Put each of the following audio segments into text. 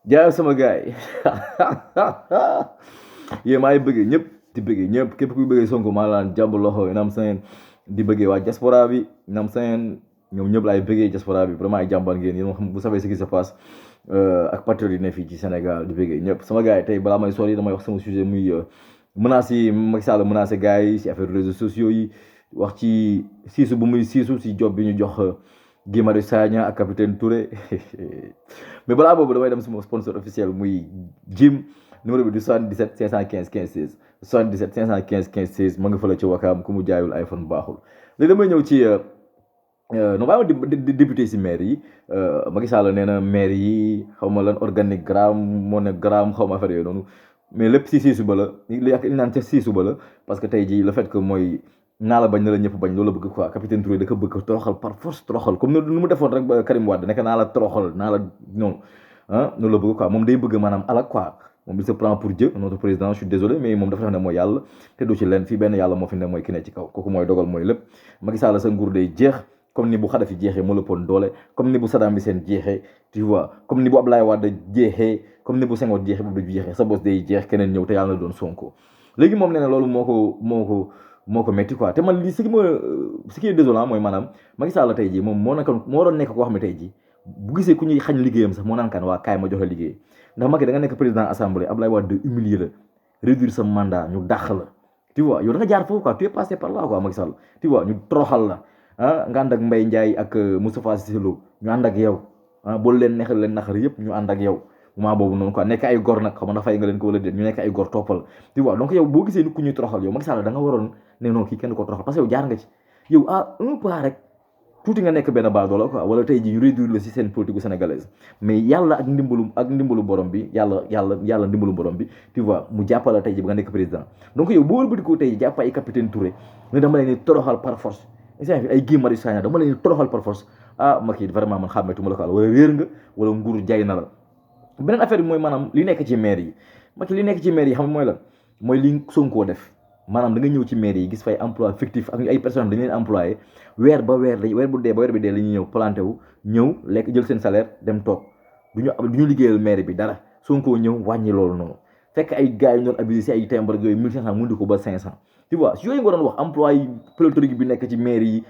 jaay sama gars yi yéen maa ngi bëggee ñëpp di bëggee ñëpp képp kuy bëggee Sonko maa laan jàmb loxo yi naam seen di bëggee waa diaspora bi naam seen ñoom ñëpp laay bëggee diaspora bi vraiment ay jàmbaar ngeen yéen xam vous savez ce qui se passe ak patriote yi ne fii ci Sénégal di bëggee ñëpp sama gars yi tey balaa may sori damay wax sama sujet muy menaces yi Macky Sall menacé gars yi si affaire réseaux sociaux yi wax ci siisu bu muy siisu si job bi ñu jox Guy Marius Sagna ak capitaine Touré mais balaa boobu damay dem sama sponsor officiel muy Jim numéro bi du 77 515 15 16 77 515 15 16 ma nga fële ci Wakaam ku mu jaayul iPhone baaxul léegi damay ñëw ci non bàyyi ma député si maire yi Macky Sall nee na maire yi xaw ma lan organigramme monogramme xaw ma affaire yooyu noonu mais lépp si suba la li ak li naan ca si suba la parce que tey jii le fait que mooy naa la bañ na la ñëpp bañ loolu la bëgg quoi capitaine Touré da ko bëgg toroxal par force toroxal comme nu mu defoon rek ba Karim Wade nekk naa la toroxal naa la noonu ah noonu la bëgg quoi moom day bëgg maanaam alak quoi moom il se prend pour Dieu notre président je suis désolé mais moom dafa def ne mooy yàlla te du ci leen fii benn yàlla moo fi ne mooy ki ne ci kaw kooku mooy dogal mooy lépp Macky Sall sa nguur day jeex comme ni bu Kadhafi jeexee moo la pon doole comme ni bu Saddam Hussein jeexee tu vois comme ni bu Abdoulaye Wade jeexee comme ni bu Senghor jeexee boobu du jeexee sa bos day jeex keneen ñëw te yàlla na doon Sonko léegi moom nee na loolu moo ko métti quoi te man li ce qui est désolant mooy maanaam Macky Sall tey jii moom moo doon nekk koo xam ne tey jii bu gisee ku ñuy xañ liggéeyam sax moo naan kan waa kaay ma jox la liggéey ndax Macky da nga nekk président assemblée Abdoulaye Wade humilier la réduire sa mandat ñu dàq la tu vois yow da nga jaar foofu quoi tu es passé par là quoi Macky Sall tu vois ñu toroxal la ah nga ànd ak Mbaye Ndiaye ak Moustapha Cissé Lo ñu ànd ak yow ah boolu leen neexal leen naqar yëpp ñu ànd ak yow moment boobu noonu quoi nekk ay gor nag xam nga fay nga leen ko wala déet ñu nekk ay gor toppal tu vois donc yow boo gisee nit ku ñuy toroxal yow Macky Sall da nga waroon ne non kii kenn ko toroxal parce que yow jaar nga ci yow un pas rek tuuti nga nekk benn baadoola quoi wala tey ji ñu réduire la si seen politique sénégalaise mais yàlla ak ndimbalu borom bi yàlla ndimbalu borom bi tu vois mu jàppala tey ji ba nga nekk président donc yow boo wëlbati ko tey ji jàpp ay capitaine Touré ne dama leen di toroxal par force ay Guy Marius Sagna dama leen di toroxal par force Macky vraiment man xàmmeetuma la ko wala réer nga wala nguur jaay na la beneen affaire bi mooy maanaam li nekk ci maire yi Macky li nekk ci maire yi xam nga mooy lan mooy li Sonko def maanaam da nga ñëw ci maire yi gis fay emploi fictif ak ay personnes dañu leen employé weer bu dee ba weer bi dee la ñuy ñëw planté wu ñëw lekk jël seen salaire dem toog du ñu liggéeyal maire bi dara Sonko ñëw wàññi loolu noonu fekk ay gars yi ñoon abusé si ay timbre yooyu 1500 mënu ko ba 500 tu vois si yooyu nga doon wax emploi pléthorique bi nekk ci maire yi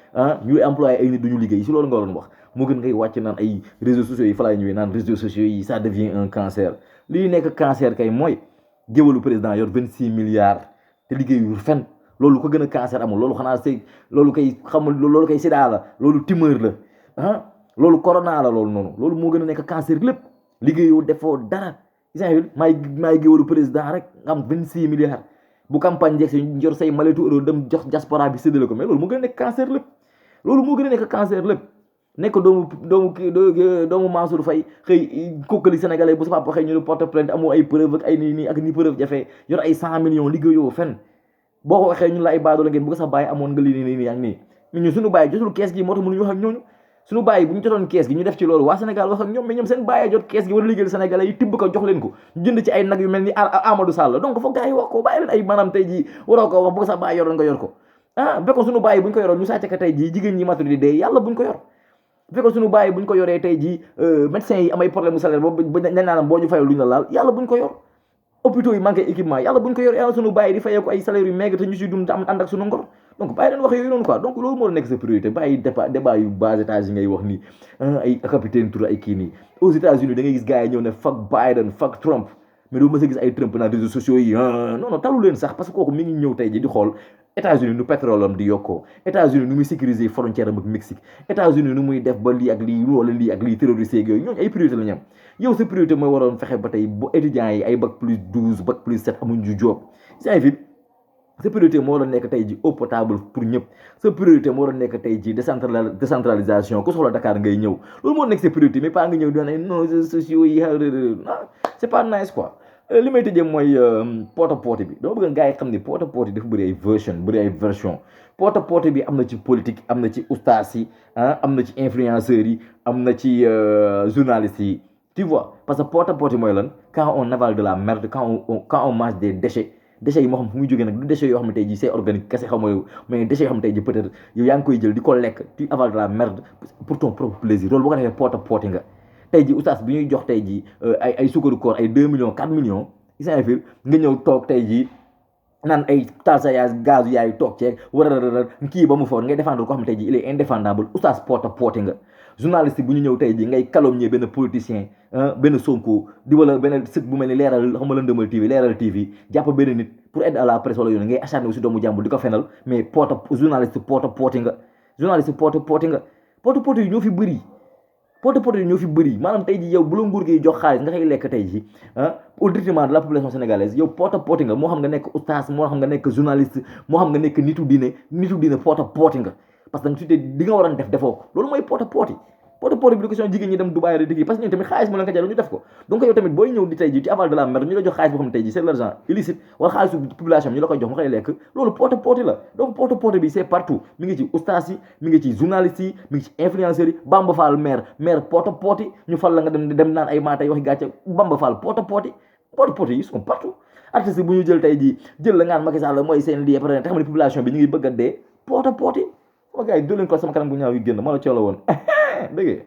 ñuy employé ay nit duñu liggéey si loolu nga doon wax moo gën ngay wàcc naan ay réseaux sociaux yi fa laay ñëwee naan réseaux sociaux yi ça devient un cancer lii nekk cancer kay mooy géwalu président yor 26 milliards te liggéeyul fenn loolu ko gën a cancer amul loolu xanaa c'est loolu kay xamul loolu kay sida la loolu tumeur la loolu corona la loolu noonu loolu moo gën a nekk cancer lépp liggéeyoo defoo dara isangil maay géwalu président rek nga am 26 milliards bu campagne njëkk si njor say maletu euro dem jox diaspora bi séddale ko mais loolu moo gën a nekk cancer lépp loolu moo gën a nekk cancer lépp nekk doomu Mansour Faye xëy kokkali sénégalais bu sa papa xëy ñu ne porte plainte amoo ay preuve ak ay nii ak ni preuve jafe yor ay 100 millions liggéeyoo fenn boo ko waxee ñun la ay baadoo la ngeen bu ko sax bàyyi amoon nga lii nii ak nii mais ñun suñu bàyyi jotul kees gi moo tax mënuñu wax ak ñooñu suñu bàyyi bu ñu jotoon kees gi ñu def ci loolu waa Sénégal wax ak ñoom mais ñoom seen bàyyi jot kees gi war a liggéeyal sénégalais yi tibb ko jox leen ko ñu jënd ci ay nag yu mel ni Amadou Sall donc foog gars yi wax ko bàyyi leen ay maanaam tey jii waroo ko wax bu ko sax bàyyi yoroon nga yor ko bekkoon suñu bàyyi bu ñu ko yoroon ñu sàcc ka tey jii jigéen ñi maturité dee yàlla buñ ko yor fekkoon suñu bàyyi buñ ko yoree tey jii médecins yi amay problème mu salaire boobu dañ naan boo ñu fayal luñ la laal yàlla buñ ko yor hôpitaux yi manqué équipement yàlla buñ ko yor yàlla suñu bàyyi di fayee ko ay salaire yu maigre te ñu si dund am ànd ak suñu ngor donc bàyyi leen wax yooyu noonu quoi donc loolu moo nekk sa priorité bàyyi débat yu bas états yi ngay wax nii ay capitaine Touré ay kii nii aux États-Unis da ngay gis gars yi ñëw ne fuck Biden fuck Trump mais doo mës a gis ay Trump naan réseaux sociaux yi non non talu leen sax parce que kooku mi ngi ñëw tey ji di xool États-Unis nu pétrole am di yokkoo États-Unis nu muy sécuriser frontière am ak Mexique États-Unis nu muy def ba lii ak lii wala lii ak lii terroriste yeeg yooyu ñooñu ay priorité la ñu am yow sa priorité mooy waroon fexe ba tey bu étudiants yi ay bac plus 12 bac plus 7 amuñ ju job sa priorité moo waroon nekk tey ji eau potable pour ñëpp sa priorité moo waroon nekk tey ji décentralisation ku soxla Dakar ngay ñëw loolu moo nekk sa priorité mais pas nga ñëw di naan non réseaux sociaux yi c'est pas nice quoi li may tëjee mooy porte-à-porte bi dama bëgg gars yi xam ne porte-à-porte dafa bëri ay version porte-à-porte bi am na ci politique am na ci ustaas yi am na ci influenceurs yi am na ci journalistes yi tu vois parce que porte-à-porte mooy lan quand on avale de la merde quand on mange des déchets yi moo xam fu muy jógee nag du déchets yoo xam ne tey ji c'est organique kese xam nga mais déchets yoo xam ne tey ji peut-être yow yaa ngi koy jël di ko lekk tu avales de la merde pour ton propre plaisir loolu boo ko defee porte-à-porte nga tey ji oustaz bi ñuy jox tey ji ay sukaru koor ay 2 millions 4 millions isant fil nga ñëw toog tey ji naan ay taal sa yaay gaz yaay toog ceeg war kii ba mu foor ngay défendre ko xam ne tey ji il est indéfendable oustaz poote nga journaliste bu ñu ñëw tey ji ngay calomnier benn politicien benn Sonko di wala benn site bu mel ni leeral xam nga Lëndëmal TV leeral TV jàpp benn nit pour aide à la presse wala yoon ngay acharné aussi doomu jàmbur di ko fenal mais journaliste poote nga journaliste poote nga poote yi ñoo fi bëri poote yi ñoo fi bëri maanaam tey ji yow bu la nguur gi jox xaalis nga koy lekk tey ji au détriment de la population sénégalaise yow poote nga moo xam nga nekk oustaz moo xam nga nekk journaliste moo xam nga nekk nitu diine poote nga parce que di nga waroon defoo ko loolu mooy poote bi question jigéen ñi dem Dubaï di parce que ñun tamit xaalis moo leen ko jaral ñu def ko donc yow tamit booy ñëw di tey ji ci aval de la mer ñu la jox xaalis boo xam ne tey ji c'est l'argent illicite wala xaalisu population bi ñu la koy jox nga koy lekk loolu poote la donc poote bi c'est partout mi ngi ci oustaz yi mi ngi ci journalistes yi mi ngi ci influenceurs yi Bamba Fall maire poote ñu fal la nga dem naan ay maatay waxi gàcce Bamba Fall poote yi sont partout artistes bu ñu jël tey ji jël la ngaan Macky Sall mooy seen lii après te xam ne population bi ñu ngi bëgg a dee poote sama gars yi doo leen ko sama kanam bu ñaaw yu génn ma la coola woon dëgg